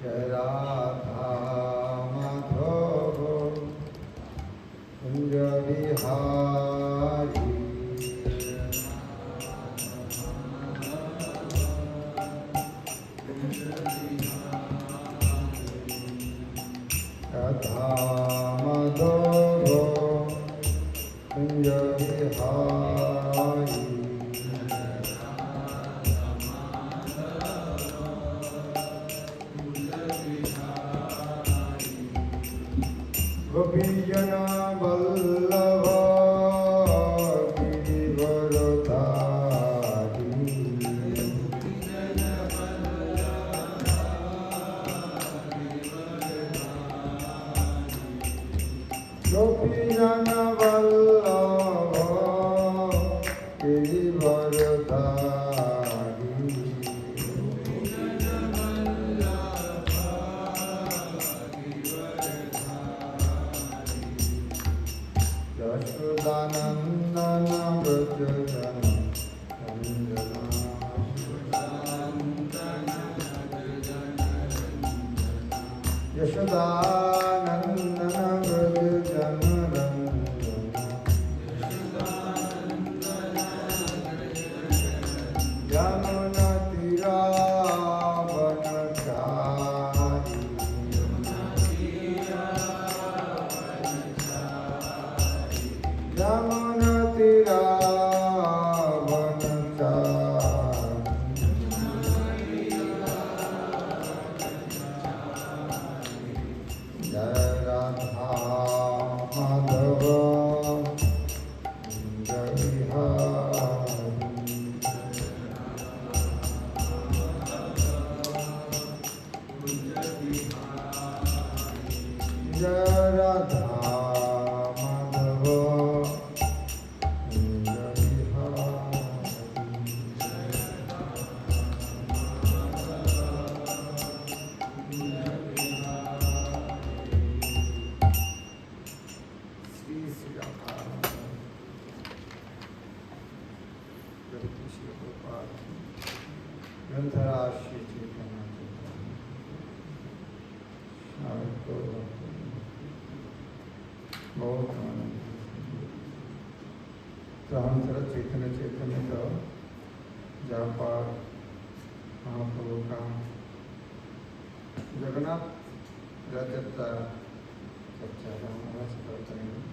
जय राधा माधव कुंज बिहारी राधा माधव कुंज बिहारी गोपीजना वल्लभ गिरिवरधारी गोपीजना वल्लभ गिरिवरधारी यशोदानंदन व्रज जन यशोदानंदन व्रज जन यमुना तीरावनचारी यमुना तीरावनचारी जय राधा माधव जय बिहारी जय राधा माधव जय बिहारी श्री श्री राधा प्रभु श्री गोपाल ग्रंथराज श्री चैतन्य को बहुत आनंद तो हम थोड़ा चैतन्य का जापार महाप्रभु का जगन्नाथ रथ यात्रा चर्चा का हमारा करते हैं।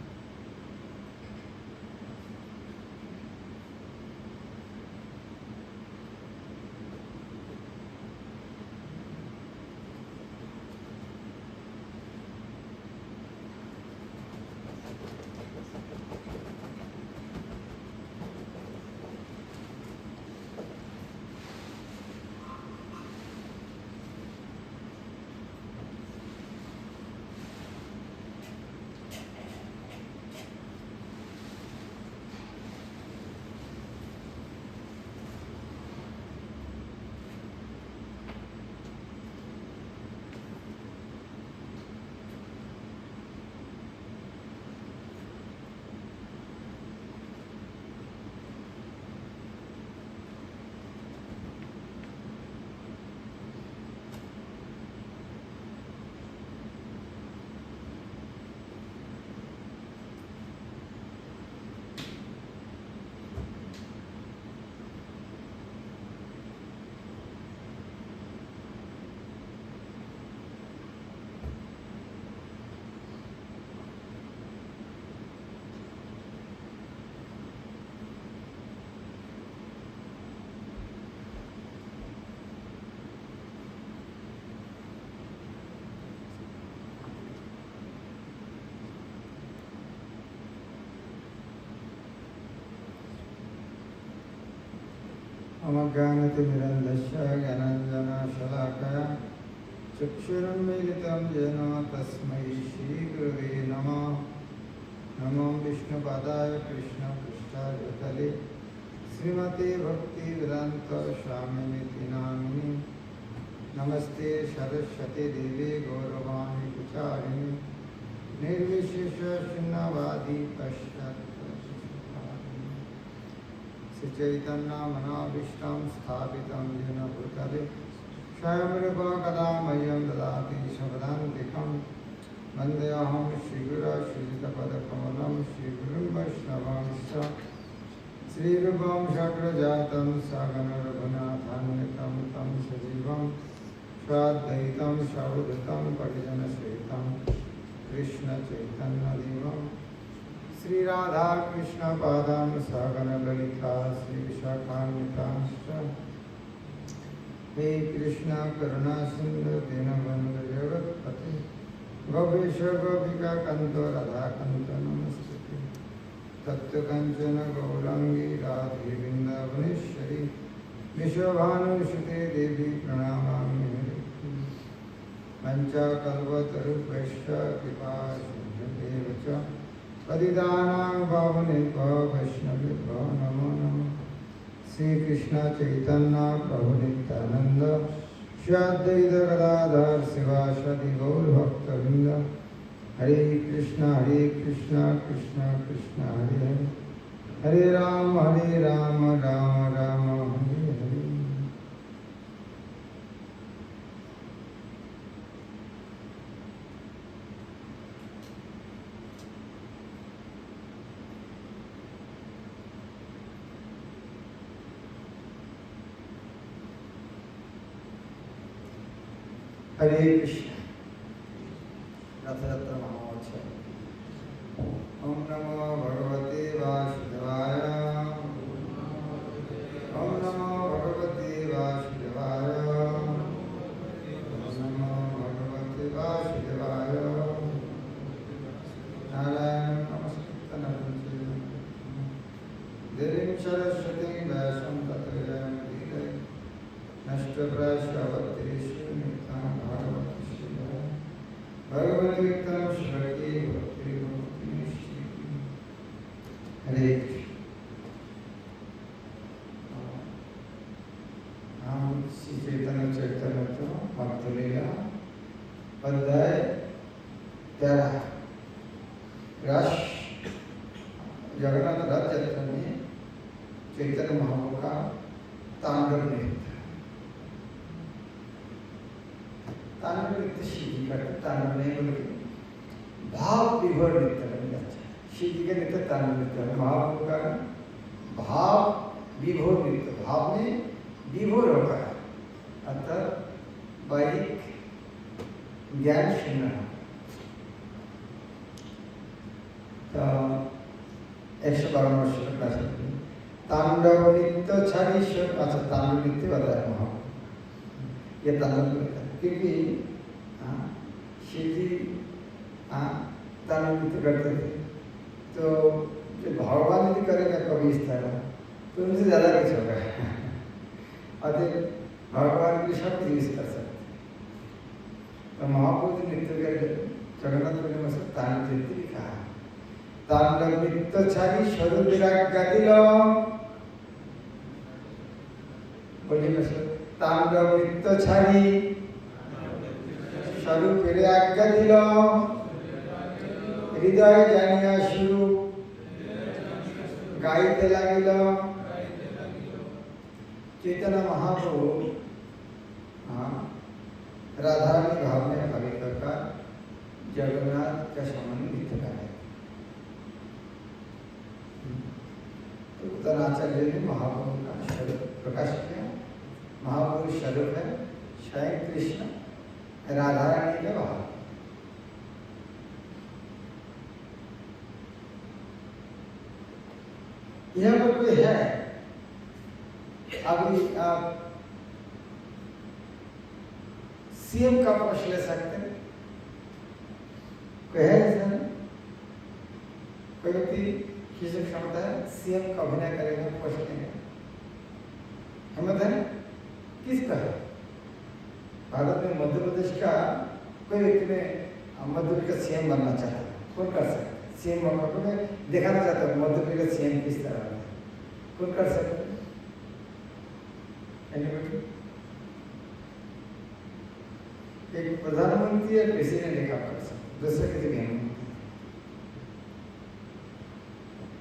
अमज्ञानतिमिरन्धस्य ज्ञानाञ्जनशलाकया चक्षुरुन्मीलितं येन तस्मै श्रीगुरवे नमः। नमो विष्णुपादाय कृष्णपृष्ठाय भूतले श्रीमते भक्तिवेदान्त स्वामिनिति नामिने। नमस्ते सरस्वती देवी गौरवाणी प्रचारिणे निर्विशेष शून्यवादी पश्चात् श्री चैतन्य मनाभीष्टं स्थापितं येन भूतले स्वयं कदा मह्यं ददाति शपदान्तिकं वन्देऽहं श्रीगुरुश्रीयुतपदकमलं श्रीगुरुं वैष्णवांश्च श्रीरूपं शक्रजातं सगणरघुनाथान्वितं तं सजीवं स्वाद्वैतं सवधूतं परिजनसहितं कृष्णचैतन्यदेवं श्रीराधाकृष्णपादां सगणललिता श्रीविशाखान्वितांश्च हे कृष्ण करुणा सिंधु दीनबंधु जगत्पते गोपेश गोपिका कांत राधा कांत नमस्ते तत्व कंचन गौरांगी राधे वृंदावनेश्वरी विश्वभानुसुते देवी प्रणमामि पंचकल्पतरुभ्यश्च कृपा सिन्धुभ्येव च पतितानां पावनेभ्यो वैष्णवेभ्यो नमो नमः। श्री कृष्ण चैतन्य प्रभु नित्यानंद श्री अद्वैत गदाधर शिवासादि गौर भक्तवृंद हरे कृष्ण कृष्ण कृष्ण हरे हरे हरे राम राम राम हरे हरे। हरे कृष्ण। रथयात्रा महोत्सव। ओम नमो भगवते वासुदेवाय। ओम नमो भगवते वासुदेवाय। ओम नमो भगवते वासुदेवाय। नारायण नमस्कृत्य नरं चैव देवीं सरस्वतीं व्यासं ततो जयमुदीरये नष्टप्रायश्च भगवद्गीता श्रवणे भक्ति हरे। हम श्री चैतन्य चैतन्य भक्तलीला अध्याय 13 रस जगन्नाथ रथ यात्रा में चैतन्य महाप्रभु का तांडव नृत्य। तांडव नृत्य शिव जी करते, तांडव नहीं बोलते भाव विभोर नृत्य करना अच्छा। शिव जी का नृत्य तांडव नृत्य, महाप्रभु का भाव विभोर नृत्य, भाव में विभोर होता है, अतः वैदिक ज्ञान शून्य। तो 152 श्लोक का तांडव नृत्य छाड़ीश्वर। अच्छा, तांडव नृत्य बताया महाप्रभु, ये तांडव नृत्य क्योंकि शिव जी तांडव नृत्य करते थे, तो जो भगवान यदि करेगा कभी इस तरह तो उनसे ज़्यादा कुछ होगा। अधिक भगवान की सब यूज कर सकते। तो महाप्रभु नृत्य के जगन्नाथ ने मतलब तांडव नृत्य लिखा है। तांडव नृत्य छाड़ी स्वरूप गादिल बोलिए मतलब तांडव नृत्य छाड़ी स्वरूप आज्ञा दिल हृदय जानिया शुरू गाइते लागिल। चैतन्य महाप्रभु राधारानी भाव में पवित्र का जगन्नाथ का संबंध नृत्य गाया। तो उत्तराचार्य ने महाप्रभु का स्वरूप प्रकाश किया। महाप्रभु स्वरूप है स्वयं कृष्ण राधारानी का भाव। यहाँ पर कोई है, अभी आप सीएम का पोस्ट ले सकते हैं, कोई है इसमें? कोई व्यक्ति किसी क्षमता है सीएम का अभिनय करेगा, पोस्ट लेंगे, हिम्मत है? किसका है? भारत में मध्य प्रदेश का कोई व्यक्ति में मध्य प्रदेश का सीएम बनना चाहता है, कौन कर सकता है? सीएम बनना को मैं दिखाना चाहता हूँ मध्य प्रदेश का सीएम किस तरह है, कौन कर सकता है? एक प्रधानमंत्री या किसी ने लिखा कर सकते, दूसरे किसी भी नहीं।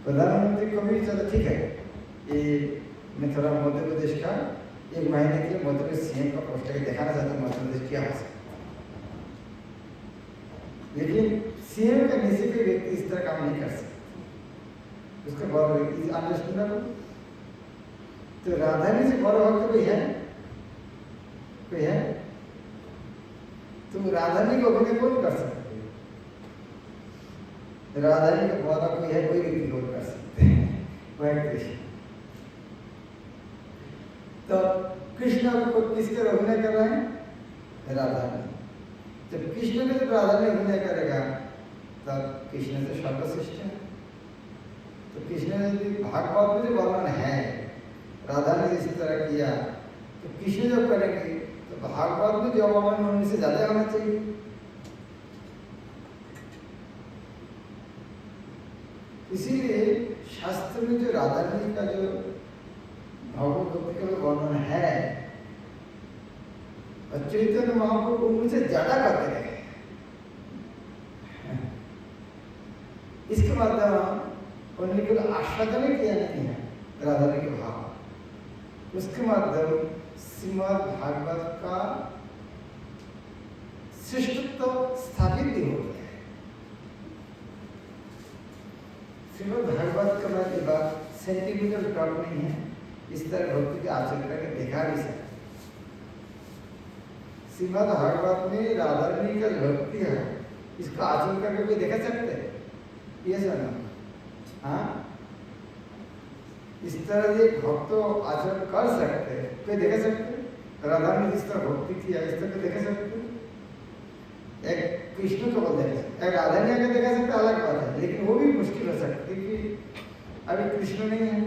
प्रधानमंत्री को भी चलो ठीक है, ये मैं थोड़ा मध्य प्रदेश का एक महीने के लिए मध्य प्रदेश सीएम का पोस्टर दिखाना चाहते हैं मध्य प्रदेश क्या हो सकता, लेकिन सीएम का नीचे कोई व्यक्ति इस तरह काम नहीं कर सकता, उसका गौरव इज अंडरस्टैंडेबल। तो राजधानी से गौरव भक्त कोई है, कोई है? तो राजधानी को अभिनय कौन कर सकते? राजधानी का गौरव कोई है, कोई व्यक्ति कौन कर सकते हैं? वह कृष्ण। तो कृष्ण को किसके अभिनय कर रहे हैं? राजधानी। जब कृष्ण के जब राजधानी अभिनय करेगा तब कृष्ण से सर्वश्रेष्ठ है। तो कृष्ण ने भागवत में जो वर्णन है राधा ने इस तरह किया, तो कृष्ण जब करेंगे तो भागवत में जो वर्णन उनसे ज्यादा होना चाहिए। इसीलिए शास्त्र में जो राधा रानी का जो भागवत भक्ति का वर्णन है और चैतन्य महाप्रभु उनसे ज्यादा करते रहे। इसके माध्यम उन्होंने केवल आस्वादन किया नहीं है राधा रानी के भाव, उसके माध्यम श्रीमद् भागवत का श्रेष्ठत्व स्थापित भी हो गया है। श्रीमद् भागवत का मैं बात सेंटिमेंटल टॉक नहीं है, इस तरह भक्ति के आचरण करके देखा भी सकते। श्रीमद् भागवत में राधा रानी का भक्ति है, इसका आचरण करके कोई देखा सकते हैं? ये सुना, हाँ, इस तरह से भक्त आचरण कर सकते हैं, कोई देख सकते? राधा ने जिस तरह भक्ति किया इस तरह देख सकते? एक कृष्ण को बोल देख सकते, एक राधा ने अगर देखा सकते अलग बात है, लेकिन वो भी मुश्किल हो सकती कि अभी कृष्ण नहीं है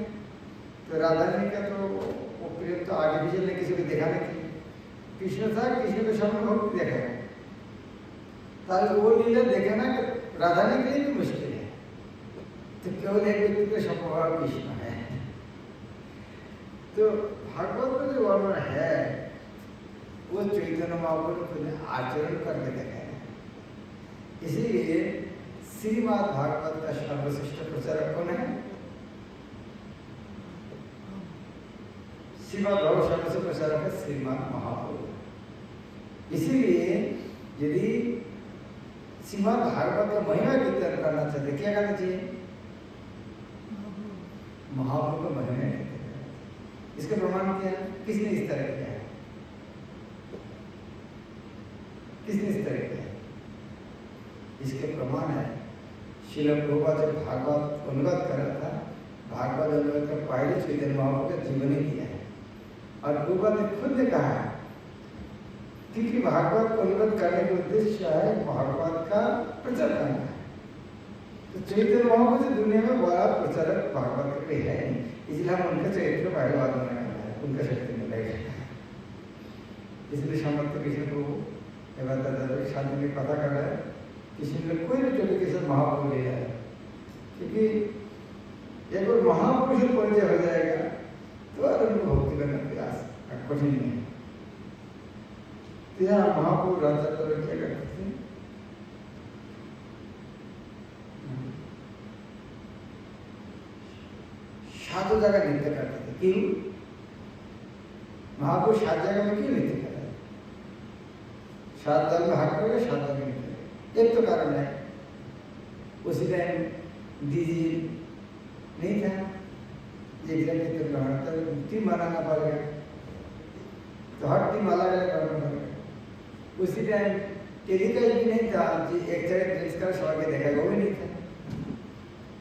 तो राधा ने का तो वो प्रेम तो आगे भी चलने किसी को दिखाने के लिए कृष्ण था, कृष्ण को सब भक्ति देखा है, ताकि वो लीला देखे ना राधा ने के लिए भी मुश्किल है। तो केवल एक व्यक्ति का स्वभाव कृष्ण है। तो भागवत में जो वर्णन है वो चैतन्य महाप्रभु ने आचरण करके देखा है। इसीलिए श्रीमद् भागवत का सर्वश्रेष्ठ प्रचारक कौन है? श्रीमद् भागवत सर्वश्रेष्ठ प्रचारक है श्रीमद् महाप्रभु। इसीलिए यदि श्रीमद् भागवत का महिमा कीर्तन करना चाहते क्या करना चाहिए? महाप्रभु का महिमा कीर्तन। इसका प्रमाण क्या है? किसने इस तरह किया है? किसने इस तरह किया है? इसके प्रमाण है श्रील प्रभुपाद जब भागवत अनुवाद कर रहा था, भागवत अनुवाद का पहले चैतन्य महाप्रभु का जीवनी किया है और प्रभुपाद ने खुद ने कहा है क्योंकि भागवत को अनुवाद करने का उद्देश्य है भागवत का प्रचार करना है। तो चैतन्य महाप्रभु से दुनिया में बड़ा प्रचारक भागवत के है, इसलिए हम उनका चरित्र पहले बात में करना है, उनका शक्ति में लगेगा। इसलिए समर्थ कृष्ण को शादी में पता कर रहा है, किसी ने कोई भी चोटी के साथ महाप्रभु ले जाए, क्योंकि एक बार महापुरुष से परिचय हो जाएगा तो उनको भक्ति करने का प्रयास कठिन नहीं है। तो यहाँ महाप्रभु राजा क्या करते थे? सातों जगह नृत्य करते थे। क्यों? महापुरुष 7 जगह में क्यों नृत्य कर रहे? 7 दल में हाथ करोगे, 7 दल में नृत्य। एक तो कारण है उसी टाइम डीजे नहीं था, एक जन नृत्य ग्रहण तो टीम बनाना पड़ेगा, तो हर टीम अलग अलग करना पड़ेगा। उसी टाइम टेलीकास्ट भी नहीं था, एक जगह ड्रेस कर सौ के देखा वो भी नहीं था,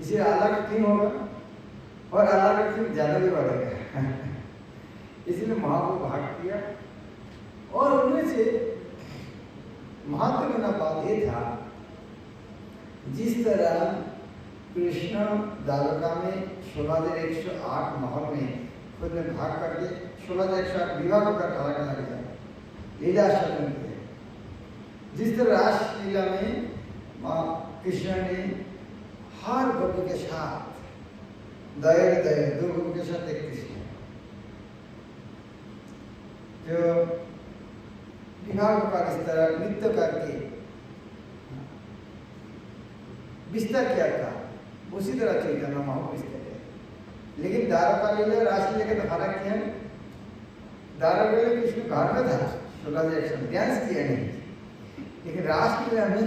इसी अलग टीम होगा और अलग टीम ज़्यादा भी बढ़ेगा। इसलिए महाप्रभु भाग किया और उनमें से महत्वपूर्ण बात ये था जिस तरह कृष्ण द्वारका में 16,108 महल में खुद ने भाग करके 16,108 विवाह कर अलग अलग जाए लीला आश्वासन किया, जिस तरह रासलीला में कृष्ण ने हर गोपी के साथ दया 2 गोपी के साथ एक कृष्ण जो विवाह का इस तरह नृत्य करके विस्तार किया था, उसी तरह चैतन्य महाप्रभु विस्तार किया। लेकिन द्वारका लीला रासलीला का तो फर्क क्या है? दारागढ़ कृष्ण घर में था, शुक्लाचार्य कृष्ण डांस किया नहीं, लेकिन रासलीला में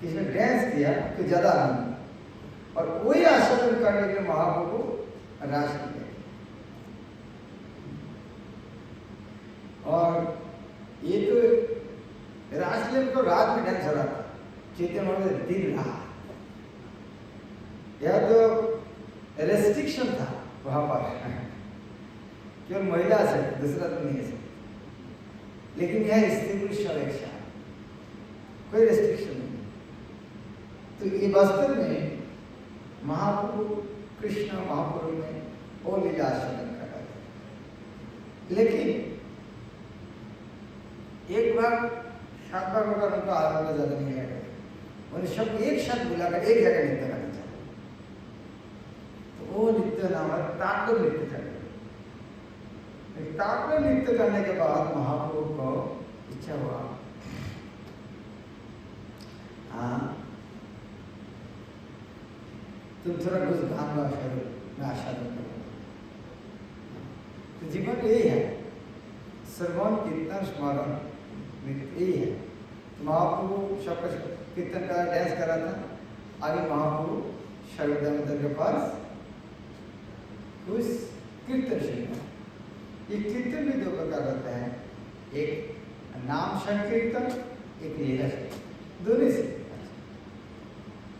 कृष्ण डांस किया तो ज्यादा आनंद, और वही आस्वादन करने के लिए महाप्रभु रासलीला, और ये तो रासलीला में तो रात में डांस हो रहा था, चैतन्य महाप्रभु दिन रात, यह तो रेस्ट्रिक्शन था वहां पर, केवल महिला आ सकती, दूसरा तो नहीं आ सकती, लेकिन यह स्त्री पुरुष सर्वेक्षा, कोई रेस्ट्रिक्शन नहीं। तो ये वास्तव में महाप्रभु कृष्ण महाप्रभु में वो लीला आस्वादन कर रहे थे, लेकिन एक बार सात बार होकर उनको आनंद ज्यादा नहीं आएगा, उन्हें सब एक साथ बुलाकर एक जगह नृत्य करना चाहिए, तो वो नृत्य नाम है तांडव नृत्य चले। तांडव नृत्य करने के बाद महाप्रभु को इच्छा हुआ, हाँ तुम थोड़ा कुछ गान गा करो, मैं आस्वादन करूँगा। तो जीवन यही है, श्रवण कीर्तन स्मरण यही है। तो महाप्रभु सबका कीर्तन का डांस करा था, आगे महाप्रभु सर्वदामोदर के पास उस कीर्तन सुना। ये कीर्तन भी दो प्रकार होता है, एक नाम संकीर्तन, एक लीला संकीर्तन, दोनों से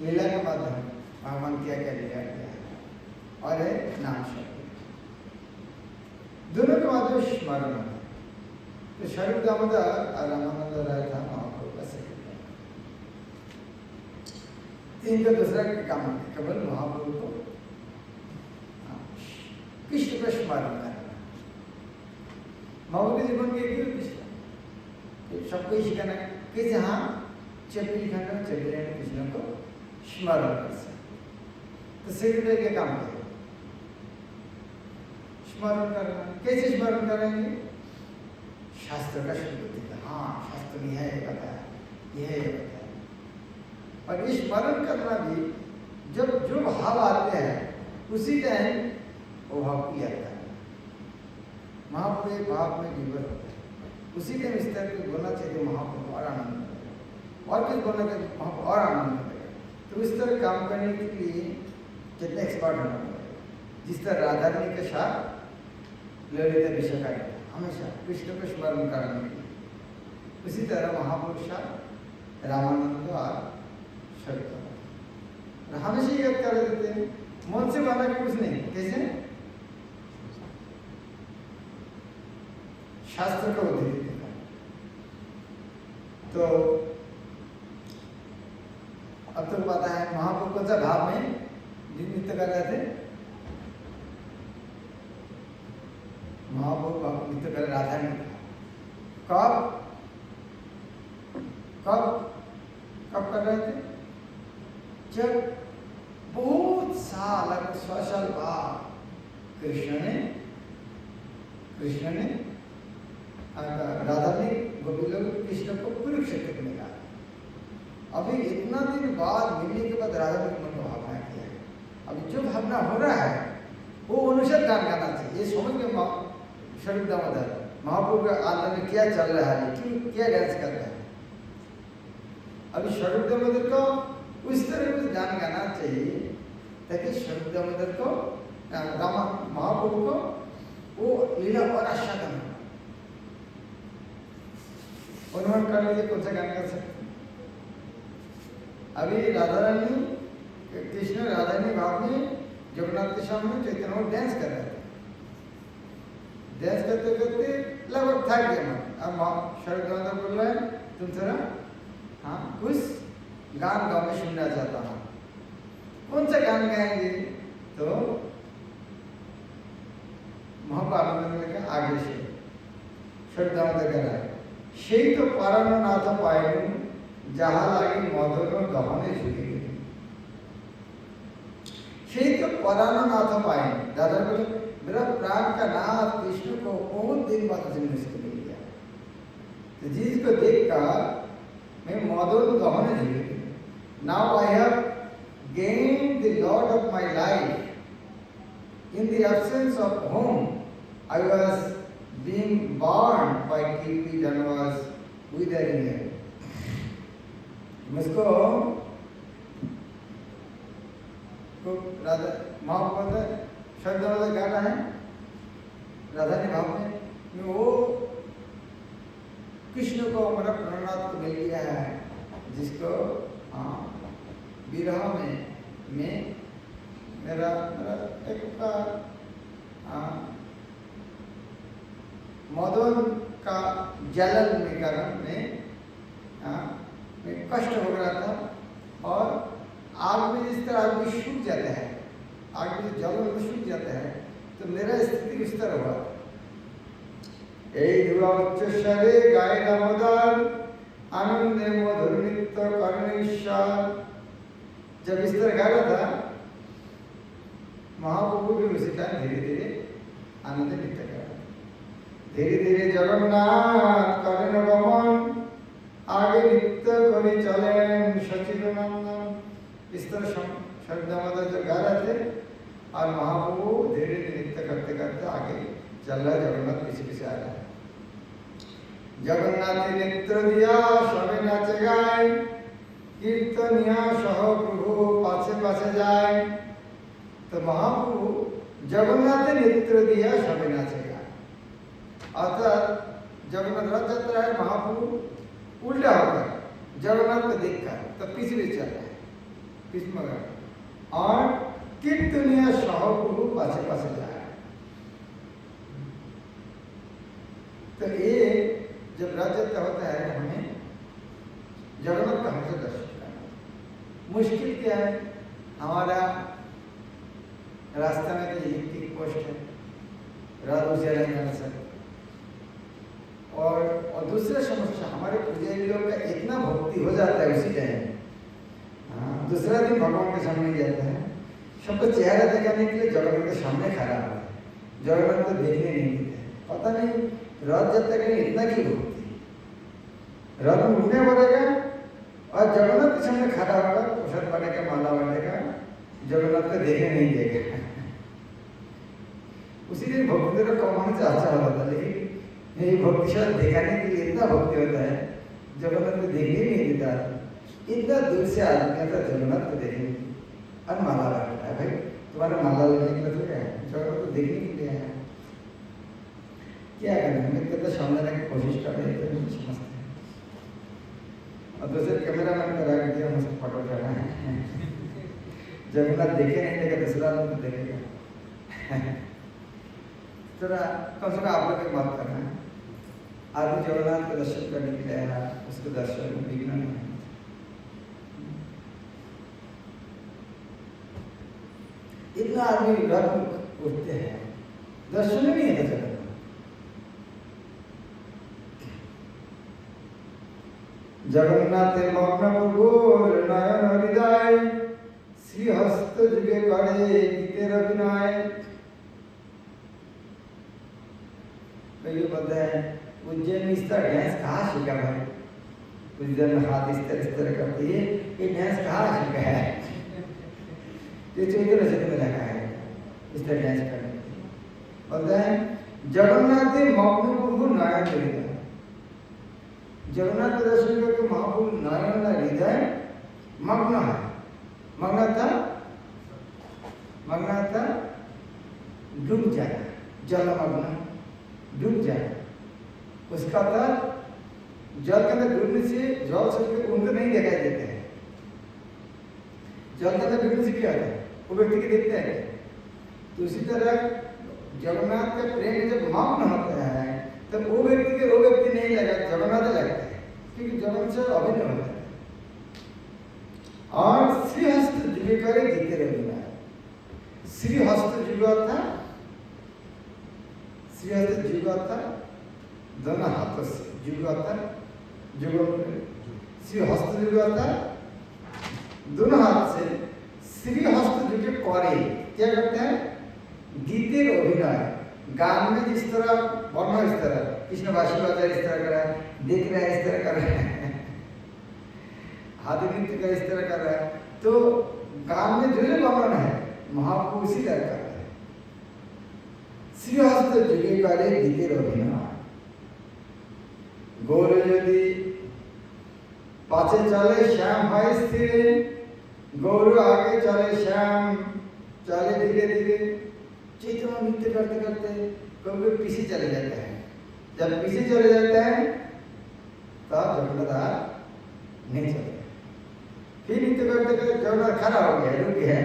लीला के माध्यम भगवान क्या क्या लीला किया है, और है नाम संकीर्तन, दोनों के माध्यम स्मरण होता है। तो स्वरूप दामोदर और रामानंद राय था महाप्रभु का सेक्रेटरी, इनका दूसरा काम है केवल महाप्रभु को कृष्ण को स्मरण करना। महाप्रभु के जीवन के एक कृष्ण सबको ही सिखाना कि जहाँ चपली खाना चपली कृष्ण को स्मरण कर सकते, तो सेक्रेटरी के काम किया स्मरण करना। कैसे स्मरण करेंगे? शास्त्र का शुद्ध, हाँ शास्त्र में यह बताया, यह बताया, और ये स्मरण करना भी जब जो भाव आते हैं उसी टाइम वो भाव किया जाता है। महाप्रभु एक भाव में विवर होता है, उसी टाइम इस तरह के बोलना चाहिए महाप्रभु और आनंद करेगा, और कुछ बोलना चाहिए महाप्रभु और आनंद करेगा। तो इस तरह काम करने के लिए कितना एक्सपर्ट होना पड़ेगा। जिस तरह राधा रानी के साथ ललिता विशाखा हमेशा कृष्ण को स्मरण करने के लिए, उसी तरह महापुरुष रामानंद और शरद हमेशा याद कर देते हैं, मन से बना के कुछ नहीं, कैसे शास्त्र का उद्धृत देता है। तो अब तो पता है महाप्रभु कौन सा भाव में नृत्य कर रहे थे, महाप्रभु नृत्य कर राधा ने कब कब कब कर रहे थे? जब बहुत साल लगभग 100 साल बाद कृष्ण ने राधा ने गोपी लोग कृष्ण को कुरुक्षेत्र में निकाला। अभी इतना दिन बाद मिलने के बाद राधा ने मन को भावना किया है, अभी जो भावना हो रहा है वो अनुसार गान गाना चाहिए। ये समझ के स्वरूप दामोदर महाप्रभु के आनंद में क्या चल रहा है, क्यों क्या डांस कर रहा है। अभी स्वरूप दामोदर को उस तरह कुछ गान गाना चाहिए ताकि स्वरूप दामोदर को महाप्रभु को वो लीला और आस्वादन हो। उन्होंने कर लीजिए कौन सा गान कर सकते। अभी राधा रानी कृष्ण राधा रानी भाव में जगन्नाथ के सामने चैतन्य डांस कर रहे थे, डांस करते करते लगभग थक गया मन। अब शरद दामोदर बोल रहे हैं तुम थोड़ा हाँ कुछ गान गाँव में सुनना चाहता हूँ, कौन सा गान गाएंगे? तो महापानंद ने कहा आगे से शरद दामोदर कह रहा है সেই তো পারানো না তো পাইনু যাহা লাগে মদন দহনে ঝুঁকে গেল। সেই তো परानो ना तो पाइनू, दादा बोले मेरा प्राण का नाथ कृष्ण को बहुत दिन बाद जन्म से मिल गया, तो जिसको देखकर मैं मदन दहने झुक गया। Now I have gained the lord of my life in the absence of whom I was being born by Kirti Dhanwas withering है। मुझको राधा महाप्रभु शब्द वाला गाना है राधा ने भाव में वो कृष्ण को हमारा प्रणनाथ को मिल गया है जिसको विरह में मेरा एक मदन का जलन के कारण में कष्ट हो रहा था और आग में जिस तरह आदमी सूख जाता है आग में जल में सूख जाता है तो मेरा स्थिति इस तरह हुआ धुआ उच्च शरे गाय दामोदर आनंदे मधुर नृत्य कर्णेश्वर जब इस तरह गा रहा था महाप्रभु भी उसी टाइम धीरे धीरे आनंद नृत्य कर रहा धीरे धीरे जगन्नाथ करें गमन आगे नृत्य करे चलें सचिदानंदन इस तरह शब्द जो गा रहे थे और महाप्रभु धीरे धीरे नृत्य करते करते आगे चल रहा है जगन्नाथ पीछे पीछे आ रहा है जगन्नाथ नेत्र दिया सबे नाचे गाय कीर्तनिया सह प्रभु पाछे पाछे जाए तो महाप्रभु जगन्नाथ नेत्र दिया सबे नाचे गाय अर्थात जगन्नाथ रथ यात्रा है महाप्रभु उल्टा होकर जगन्नाथ को देखकर तो पीछे भी चल रहा है पीछे मगर और कीर्तनिया सह प्रभु पाछे पाछे जाए तो ये जब रथ यात्रा होता है हमें जगन्नाथ का हमसे दर्शन करना मुश्किल क्या है हमारा रास्ता में तो इलेक्ट्रिक पोस्ट है रात उसे नहीं कर सकते और दूसरा समस्या हमारे पुजारी लोग का इतना भक्ति हो जाता है उसी टाइम दूसरा दिन भगवान के सामने जाता है सबको चेहरा दिखाने के लिए जगन्नाथ के सामने खड़ा होता है जगन्नाथ को देखने नहीं देते पता नहीं रथ यात्रा के इतना क्यों भक्ति रथ उठने पड़ेगा और जगन्नाथ के सामने खड़ा होगा प्रसाद बनेगा माला बनेगा जगन्नाथ को देखने नहीं देगा उसी दिन भक्ति तो कम होने से अच्छा होता था लेकिन ये भक्ति शायद दिखाने के लिए इतना भक्ति होता है जगन्नाथ को देखने नहीं देता इतना दूर से आदमी आता जगन्नाथ को देखने और माला बैठता है भाई तुम्हारा माला लेने के लिए तो क्या है जगन्नाथ को देखने के लिए है क्या करें हमें कितना सामने की कोशिश कर रहे हैं तो समझते हैं और दूसरे कैमरा मैन करा के दिया मस्त फोटो उठाना है जगन्नाथ देखे नहीं देगा दूसरा लोग तो देखेगा थोड़ा कम से कम आप लोग एक बात करना है आदमी जगन्नाथ का दर्शन करने के लिए आया उसके दर्शन में विघ्न नहीं है इतना आदमी रथ उठते हैं दर्शन नहीं है जगन्नाथ जगन्नाथ मग्न प्रभुर नयन हृदय श्री हस्त जुगे करे गीते रविनाय ये बोलते हैं उज्जैन में इस तरह डांस कहाँ सीखा भाई उज्जैन में हाथ इस तरह करती है ये डांस कहाँ सीखा है ये चौधरी रचना में लगा है इस तरह डांस करने बोलते हैं जगन्नाथ मग्न प्रभु नयन हृदय जगन्नाथ के दर्शन करके महाप्रभु नयन हृदय मग्न है मग्न था डूब जाए जलमग्न डूब जाए उसका था जल के अंदर डूबने से जल से उनको नहीं दिखाई देते हैं जल के अंदर डूबने से क्या होता है वो व्यक्ति के देखते हैं तो उसी तरह जगन्नाथ का प्रेम जब मग्न होता है तब वो व्यक्ति नहीं लगा जगन्नाथ लगता है क्योंकि जगन्नाथ से अभिन्न होता है और श्री हस्त जुगे करे गीते रविना श्री हस्त जुगा था श्री हस्त जुगा था दोनों हाथों से जुगा था जुगो श्री हस्त जुगा था दोनों हाथ से श्री हस्त जुगे करे क्या करते हैं गीते अभिनय गान में जिस तरह वर्ण इस तरह कृष्ण वासी बाजार इस तरह कर रहा है देख रहा है इस तरह कर रहा है हाथी नृत्य का इस तरह कर रहा है तो गान में जो वर्णन है महाप्रभु उसी तरह कर रहा है শ্রীহস্ত যুগে কালে গীতের অভিনয় গৌর যদি পাছে চলে শ্যাম হয় স্থির गौर आगे चले श्याम चले धीरे धीरे चैतन्य नृत्य करते करते कभी पीछे चले जाते हैं जब पीछे चले जाते हैं तब जगन्नाथ नहीं चलते फिर नृत्य करते करते जगन्नाथ खड़ा हो गया रुक गया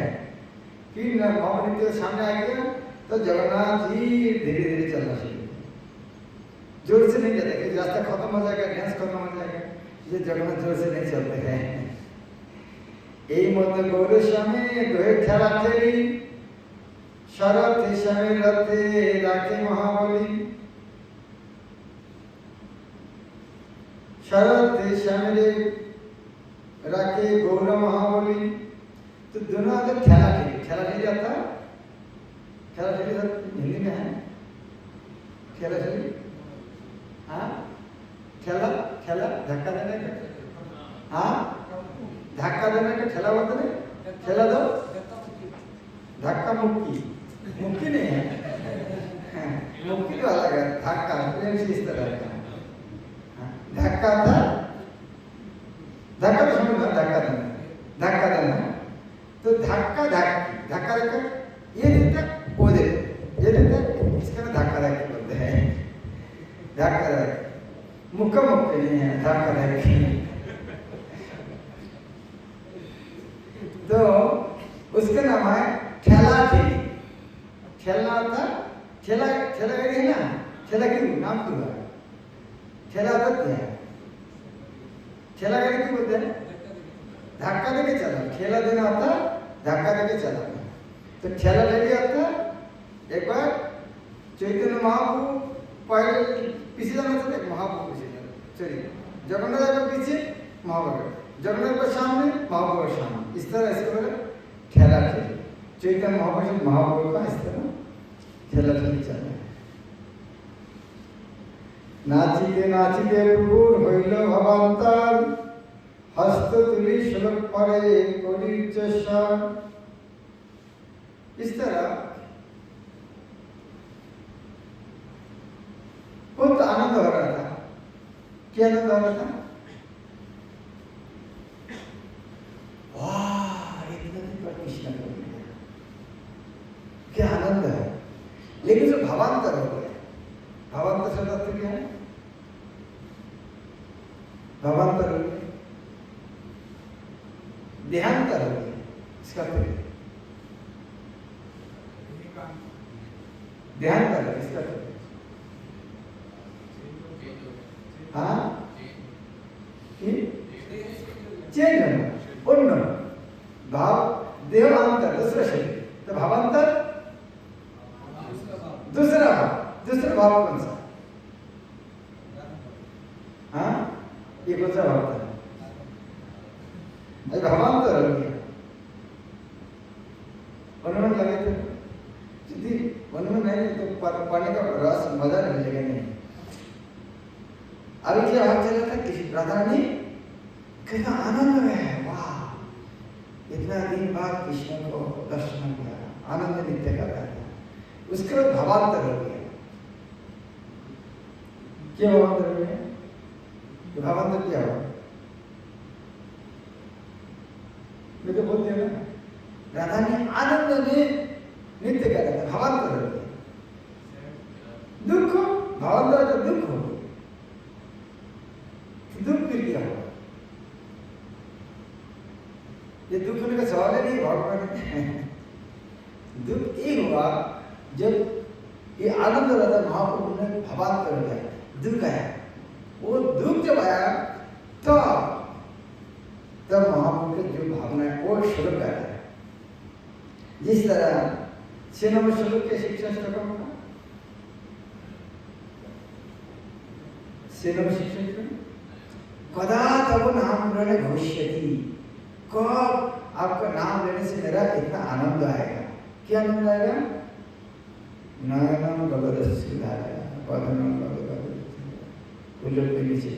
फिर महानृत्य सामने आ गया तो जगन्नाथ जी धीरे धीरे चलना शुरू जोर से नहीं चलते क्योंकि रास्ता खत्म हो जाएगा डांस खत्म हो जाएगा ये जगन्नाथ जोर से नहीं चलते हैं এই মধ্যে গৌর স্বামী দোহে ঠেলা ঠেলি শরৎ স্বামী রথে রাখে মহাবলী शरद श्यामले राखे गौर महाबली तो दोनों आगे ठेला ठेली आता ठेला ठेली हिंदी में है ठेला ठेली हाँ ठेला ठेला धक्का देने का हाँ धक्का देने का ठेला बोलते हैं ठेला दो धक्का मुक्की मुक्की नहीं है मुक्की तो अलग है धक्का प्रेम से इस तरह का धक्का था धक्का तो समझ में धक्का देना तो धक्का धक्का धक्का ये देता वो देता ये देता इसका ना धक्का धक्की बोलते हैं धक्का धक्की मुक्का मुक्के नहीं है धक्का धक्की तो उसका नाम है ठेला ठेली ठेला था ठेला ठेला गाड़ी है ना ठेला क्यों नाम क्यों है ठेला तो क्या है ठेला गाड़ी क्यों बोलते हैं धक्का देके चला ठेला देना होता धक्का देके चला तो ठेला ले लिया था एक बार चैतन्य महाप्रभु पहले पीछे जाना चाहते महाप्रभु पीछे जाना चलिए जगन्नाथ का पीछे महाप्रभु जगन्नाथ का सामने महाप्रभु का सामने इस तरह इसको बोले ठेला ठेली चैतन्य महाप्रभु का इस तरह ठेला ठेली चल रहा है नाचिते नाचिते प्रभुर हईल भवान्तार हस्त तुली श्लोक परे कोडिचसा इस तरह बहुत आनंद हो रहा था क्या आनंद हो रहा था वाह इतना दिन पर कृष्ण को मिला क्या आनंद है लेकिन जो भावांतर हो गया भावांतर शब्द अर्थ क्या है भावांतर हो गया देहांतर हो गया इसका अर्थ क्या देहांतर है इसका अर्थ हाँ चेंज होना पूर्ण भाव देहांतर दूसरा शरीर तो भावांतर दूसरा भाव कौन सा हाँ ये कौन सा भाव था भावांतर हो गया अनुमान लगे थे यदि अनुमान नहीं तो पढ़ने का रस मजा नहीं मिलेगा नहीं अभी क्या बात चल रहा था किसी राधा रानी कितना आनंद में है वाह इतना दिन बाद कृष्ण को दर्शन किया आनंद नृत्य कर रहा था उसके बाद भावांतर हो गया क्या भावांतर हो गया भावांतर क्या हुआ मैं तो बोलते हैं ना राधा ने आनंद में नृत्य कर रहा था भावांतर हो गया दुख भावांतर का दुख हो गया दुख फिर क्या हुआ ये दुख होने का सवाल है नहीं भगवान दुख ये हुआ जब ये आनंद हो रहा था महाप्रभु ने भावांतर हो गया दुख आया वो दुख जब आया तब महाप्रभु की जो भावना है वो श्लोक गा रहा है जिस तरह 6 नंबर श्लोक के शिक्षा श्लोक का 6 नंबर शिक्षा श्लोक कदा तब नाम लेने भविष्यति कब आपका नाम लेने से मेरा इतना आनंद आएगा क्या आनंद आएगा नयनम भगवदस्य धारा पदनम भगवद उल्लेख के नीचे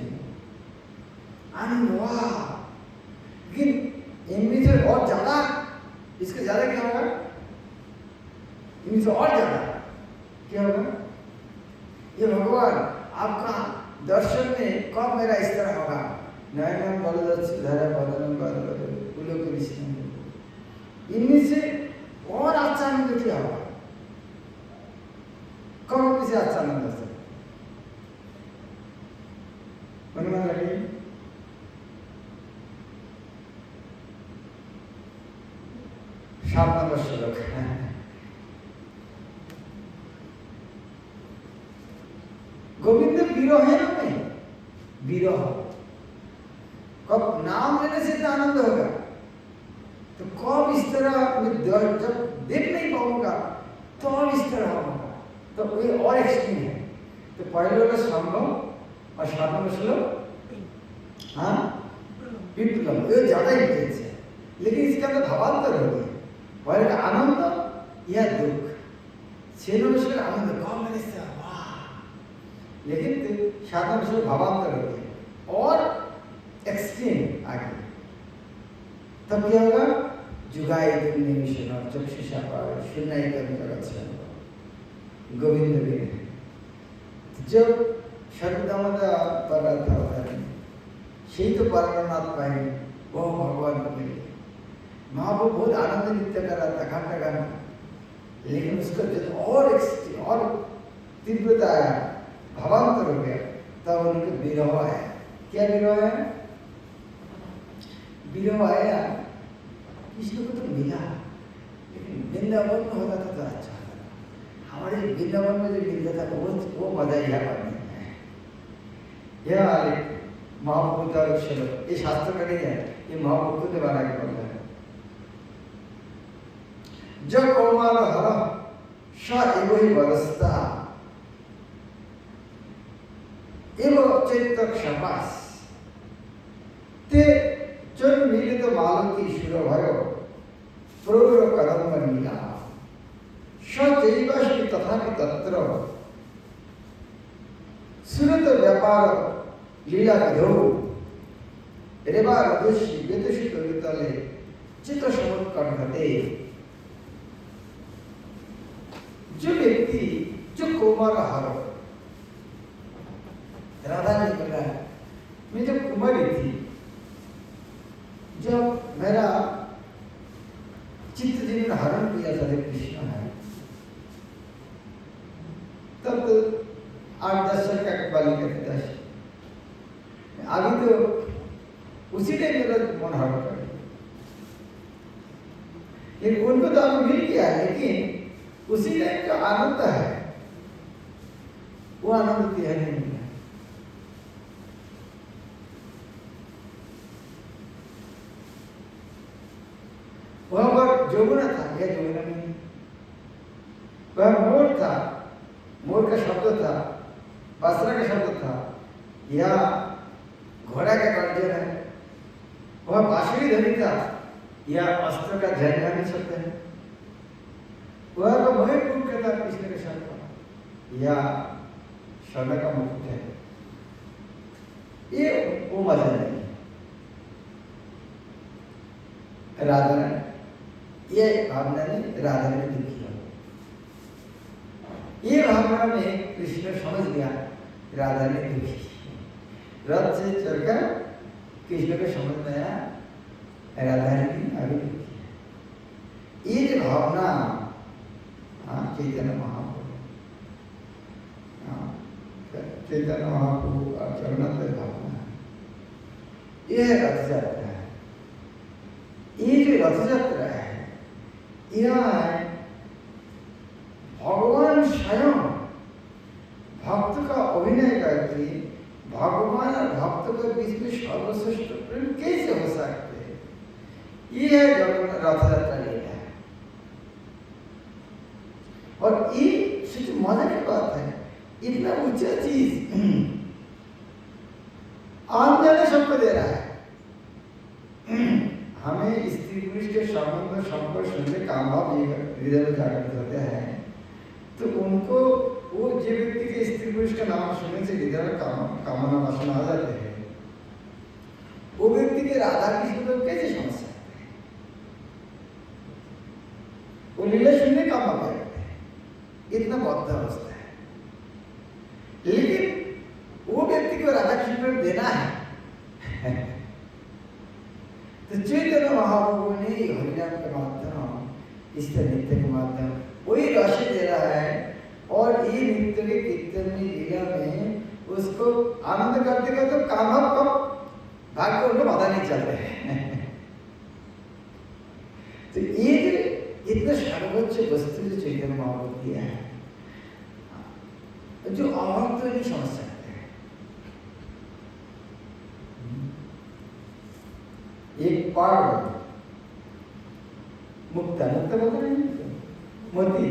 आनंद वाह लेकिन इनमें से और ज्यादा इसके ज्यादा क्या होगा इनमें से और ज्यादा क्या होगा? ये भगवान आपका दर्शन में कब मेरा इस तरह होगा? नयनम बलदर्शिधारा बदनम बदन पुलों के विषय इनमें से और अच्छा आनंद क्या होगा? कब इनमें से अच्छा आनंद हो सकता? अनुमान लगे? सात नंबर श्लोक गोविंद विरह है ना में विरह कब नाम लेने से इतना आनंद होगा तो कब इस तरह जब देख नहीं पाऊंगा तो इस तरह होगा तो ये और एक्सट्रीम है। तो पहले वाला संभव और सात नंबर श्लोक हाँ विप्लव ये ज्यादा इंटेंस है लेकिन इसके अंदर भावांतर हो गया पहले का आनंद या दुख छह नंबर श्लोक आनंद कब मैंने से लेकिन सात नंबर भावांतर हो गया और एक्सट्रीम आगे तब क्या होगा? जुगाई तुमने मिशन और चक्षुषा पावर सुनाई करने का अच्छा गोविंद भी जब शब्दमदा पर रहा था उधर शी तो परमानाथ पाए वो भगवान को मिले माँ को बहुत आनंद नृत्य कर रहा था घंटा घंटा लेकिन उसका जब और एक्सट्रीम और तीव्रता आया भावांतर हो गया तब उनके विरह आया। क्या विरह है? विरह आया कृष्ण को तो मिला लेकिन वृंदावन में होता था तो अच्छा था। हमारे वृंदावन में जो मिलता था वो मजा ही यहाँ पर नहीं है। यह महाप्रभु का श्लोक ये शास्त्र का नहीं है ये महाप्रभु ने बना के बोला है। जब कौमार हर श एवं ही बरसता एवं चैत्र क्षमास ते चल मिलित मालती शुर भयो प्रोर करम नीला सचैवास्मि तथापि तत्र सुरत व्यापार लीला विधौ रेवा रदुषि वेदुषित वितले चित्र समुत्कण्ठते। जो व्यक्ति जो कुमार हर राधा ने बोला मैं जब कुमारी थी जब मेरा चित्त जिन्होंने हरण किया था कृष्ण है तब तो 8-10 साल का बालिका थी 10 अभी तो उसी टाइम मेरा मन हरण कर लेकिन उनको तो अभी मिल गया लेकिन उसी टाइम जो आनंद है वो आनंद दिया नहीं मिला। वहां पर जोगुना था या जोगुना नहीं वह मोर था मोर का शब्द था बसरा का शब्द था या घोड़ा का गर्जन है वह बांसुरी ध्वनि था या अस्त्र का झंझानी शब्द है वह तो वही टूट के था कृष्ण के शब्द या स्वर्ण का मुकुट है ये वो मजा नहीं राधा ने ये भावना ने राधा ने लिखी है। ये भावना में कृष्ण समझ गया राधा ने लिखी रथ से चढ़कर कृष्ण को समझ में आया राधा ने अभी लिखी है। ये जो भावना चैतन्य महाप्रभु चैतन्य महाप्रभु और जगन्नाथ भावना यह रथ यात्रा है। ये जो रथ यात्रा है यह भगवान स्वयं भक्त का अभिनय करके भगवान और भक्त के बीच में सर्वश्रेष्ठ प्रेम कैसे हो सकते हैं ये है जगन्नाथ रथ यात्रा लीला है। और ये सिर्फ मजा की बात है इतना ऊंचा चीज आम जाने सबको दे रहा है। हमें स्त्री पुरुष के संबंध संपर्क सुनने काम भाव हृदय में जागृत होते हैं तो उनको वो जो व्यक्ति के स्त्री पुरुष का नाम सुनने से हृदय में कामना वासना आ जाते हैं वो व्यक्ति के राधा कृष्ण को कैसे समझ सकते हैं? वो लीला सुनने काम आ जाते हैं इतना बौद्ध अवस्था है। लेकिन वो व्यक्ति को राधा कृष्ण में देना है तो चैतन्य महाप्रभु ने हरिनाम के माध्यम, इस नृत्य के माध्यम वही रस दे रहा है, और ये नृत्य के कीर्तन में लीला में उसको आनंद करते करते काम कब भाग्य उनको पता नहीं चल रहे हैं तो ये जो इतना सर्वोच्च वस्तु जो चैतन्य महाप्रभु दिया है, जो अभक्त नहीं समझ सकते हैं। एक पार मुक्ता मुक्ता बोलते हैं मोती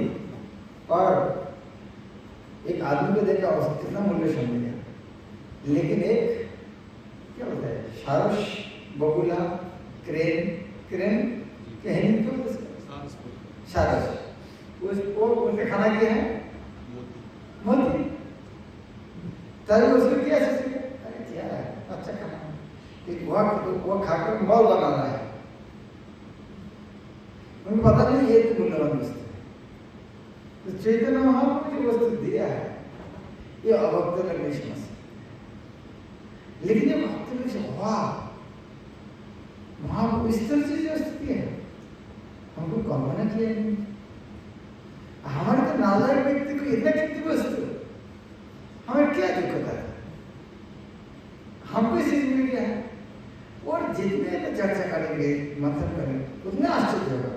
और एक आदमी को देखा उसको कितना मूल्य समझ गया, लेकिन एक क्या होता है सारस बगुला क्रेन क्रेन कहने क्यों सारस उसको उनके खाना क्या है मोती, तभी उसको क्या सोचेगा अरे क्या है अच्छा खाना, वो खाकर मौल बना रहा है, उनको पता नहीं ये तो मूल्यवान वस्तु है। तो चैतन्य महाप्रभु जो वस्तु दिया है ये अभक्त लोग नहीं समझ सकते, लेकिन ये भक्त लोग से वाह महाप्रभु इस तरह से जो वस्तु दिया है हमको कल्पना किया नहीं। हमारे तो नालायक व्यक्ति को इतना कितनी वस्तु हमें क्या दिक्कत है, हमको इस चीज मिल गया है, और जितने में चर्चा करेंगे मंथन करेंगे उतने आश्चर्य होगा,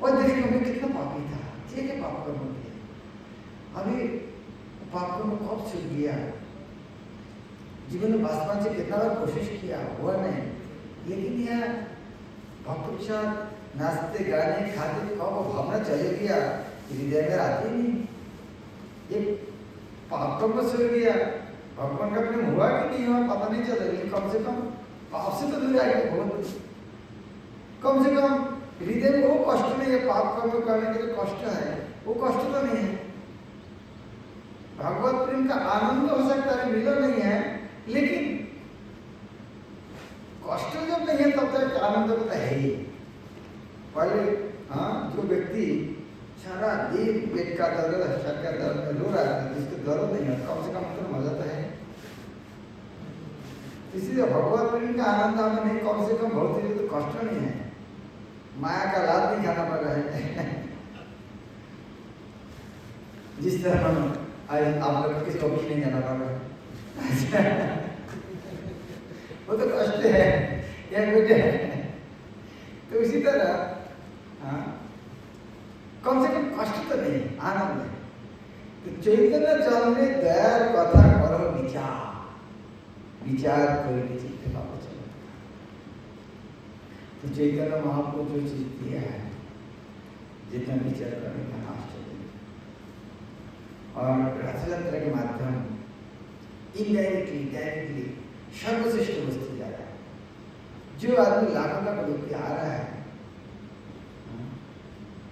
और देखेंगे हमें कितना पापी था, क्या पाप कर्म किया, अभी पाप कर्म कब छूट गया, जीवन में वास्तव से कितना बार कोशिश किया हुआ नहीं, लेकिन यह भक्तों नाचते गाने खाते कब भावना चले गया हृदय में आती नहीं, ये पाप कर्म छूट गया, भगवान का प्रेम हुआ कि नहीं हुआ पता नहीं चला, लेकिन कम से कम पाप से तो दूर आएगा बहुत, कम से कम हृदय में वो कष्ट नहीं है, पाप कर्म करने के जो कष्ट है वो कष्ट तो नहीं है, भगवत प्रेम का आनंद हो सकता है मिला नहीं है, लेकिन कष्ट जब नहीं है तब तक आनंद तो है ही। पहले हाँ जो व्यक्ति सारा दिन पेट का दर्द सर का दर्द रो रहा है जिसको दर्द नहीं है कम से कम तो मजा तो है, इसलिए भगवत प्रेम का आनंद हमें नहीं, कम से कम भौतिक तो कष्ट नहीं है, माया का लाभ नहीं खाना पड़ रहा है जिस तरह हम आज आप लोग किसी ऑफिस नहीं जाना पड़ रहा है वो तो कष्ट है या कुछ है, तो इसी तरह हाँ कम से कम कष्ट तो नहीं आनंद है। तो चैतन्य चलने दया कथा करो विचार, विचार कोई भी चीज के बाबा चलो, तो चैतन्य महाप्रभु जो चीज दिया है जितना विचार करने का आश्चर्य, और रथ यात्रा के माध्यम इनडायरेक्टली डायरेक्टली सर्वश्रेष्ठ वस्तु जा रहा है, जो आदमी लाखों का व्यक्ति आ रहा है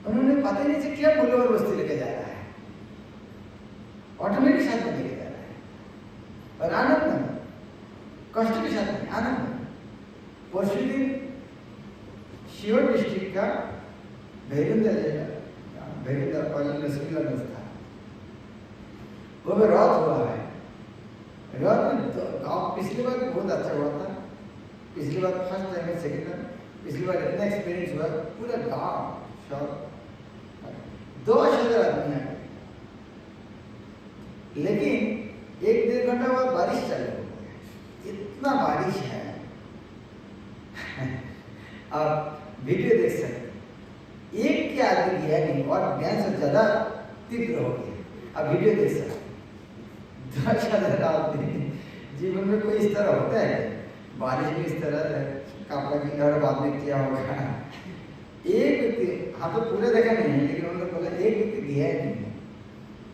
उन्होंने पता नहीं से क्या मूल्यवान वस्तु लेके जा रहा है, ऑटोमेटिक साथ में लेके जा रहा है, और आनंद में कष्ट के साथ में आनंद में। परसों दिन शिवर डिस्ट्रिक्ट का भैरंदर पहले नसबीला था, वो में रथ हुआ है, रथ में गाँव पिछली बार बहुत अच्छा हुआ था, पिछली बार फर्स्ट टाइम सेकेंड टाइम, पिछली बार इतना एक्सपीरियंस हुआ पूरा गाँव सब 2,000 आदमी आ गए, लेकिन 1-1.5 घंटा बाद बारिश चालू हो गया, इतना बारिश है आप वीडियो देख सकते, एक के आदमी गया नहीं और डांस ज्यादा तीव्र हो गया, आप वीडियो देख सकते 2,000 आदमी, जीवन में कोई इस तरह होता है बारिश में इस तरह कपड़ा की घर बाद में किया होगा, एक व्यक्ति हाँ तो पूरे देखा नहीं है, लेकिन उन्होंने बोला एक व्यक्ति गया ही नहीं है,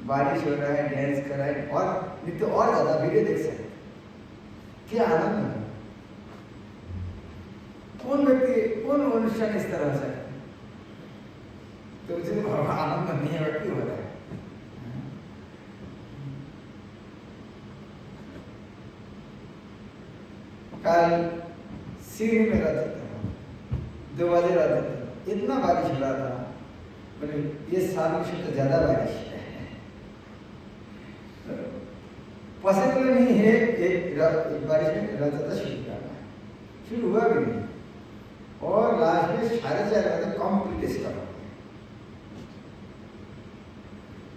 बारिश हो रहा है डांस कर रहा है और नृत्य और ज्यादा वीडियो देख सकते, क्या आनंद है, कौन व्यक्ति कौन अनुष्ठान इस तरह से, तो उसे आनंद नहीं है व्यक्ति हो रहा है। कल सीढ़ी में रहते थे 2 बजे रहते थे, इतना बारिश हो रहा था, बोले ये साल में तो ज्यादा बारिश है पॉसिबल नहीं है एक बारिश में रजत शुरू करना, शुरू हुआ भी नहीं, और लास्ट में 4:30 बजे कंप्लीट स्टॉप हो गया।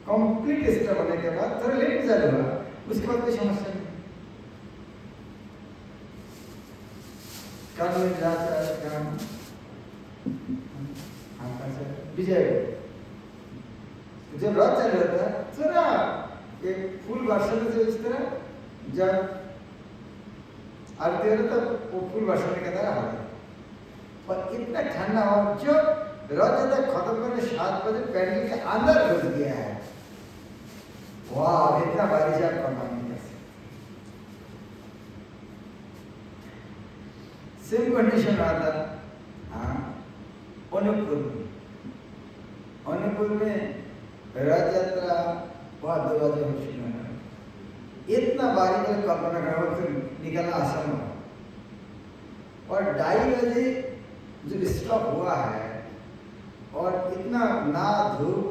कंप्लीट स्टॉप होने के बाद थोड़ा लेट चालू हुआ, उसके बाद कोई समस्या नहीं। कल में जाकर विजय जब रात चल रहा था थोड़ा एक फूल वर्षा से इस तरह जब आरती हो रहा था वो फूल वर्षा में कहता रहा, पर इतना ठंडा हो जो रात तक खत्म करने 7 बजे पैंडल के अंदर घुस गया है। वाह, इतना बारिश आप करना नहीं कर सकते। सेम कंडीशन रहा था अनुपुर में रथ यात्रा बहुत 2 बजे हो शुरू होना, इतना बारिश में कल्पना करो तो निकलना असंभव, और 2:30 बजे जो स्टॉप हुआ है और इतना ना धूप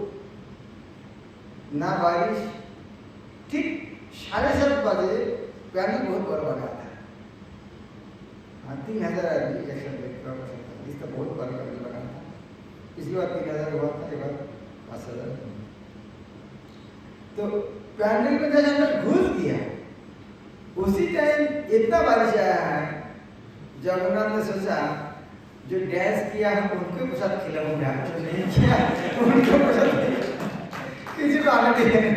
ना बारिश, ठीक 7:30 बजे पैनल बहुत बड़ा बना था। 3000 आदमी एक साथ इसका बहुत बड़ा पैनल बना था। पिछली बार 3000 हुआ था, एक बार 5000। तो पैनल में जब अंदर घुस गया उसी टाइम इतना बारिश आया है, जगन्नाथ ने सोचा जो डैंस किया हम उनको प्रसाद खिलाऊंगा, जो नहीं किया उनको प्रसाद किसी को आने देंगे।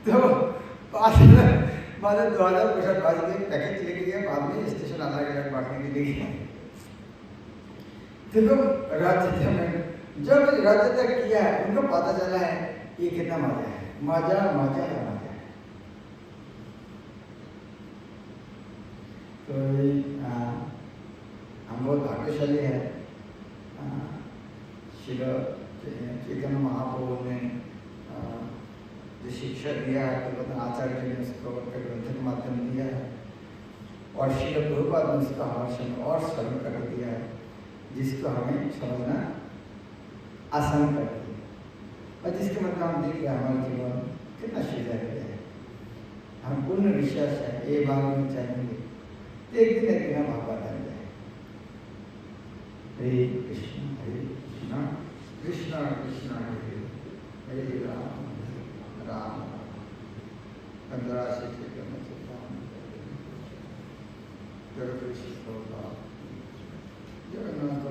तो 2000 प्रसाद बाजी के पैकेट लेके गया, बाद में स्टेशन अलग-अलग बांटने के लिए गया। देखो राज्य में जब राज्य तक किया है उनको पता चला है ये कितना मजा है, मजा मजा है मजा। तो हम बहुत भाग्यशाली है, श्री चैतन्य महाप्रभु ने जो शिक्षा दिया है तो आचार्य ने उसको ग्रंथ के माध्यम दिया है, और श्री प्रभुपाद ने उसका हमारे समय और सरल कर दिया है, जिसको हमें समझना आसान कर दिया, और जिसके मतलब हम देख रहे हैं हमारा जीवन कितना सीधा है। हम पूर्ण विश्वास है ये बात में चाहेंगे एक दिन हम भगवान बन जाए। हरे कृष्ण कृष्ण कृष्ण हरे हरे राम राम 15 से करना चाहिए। जगन्नाथ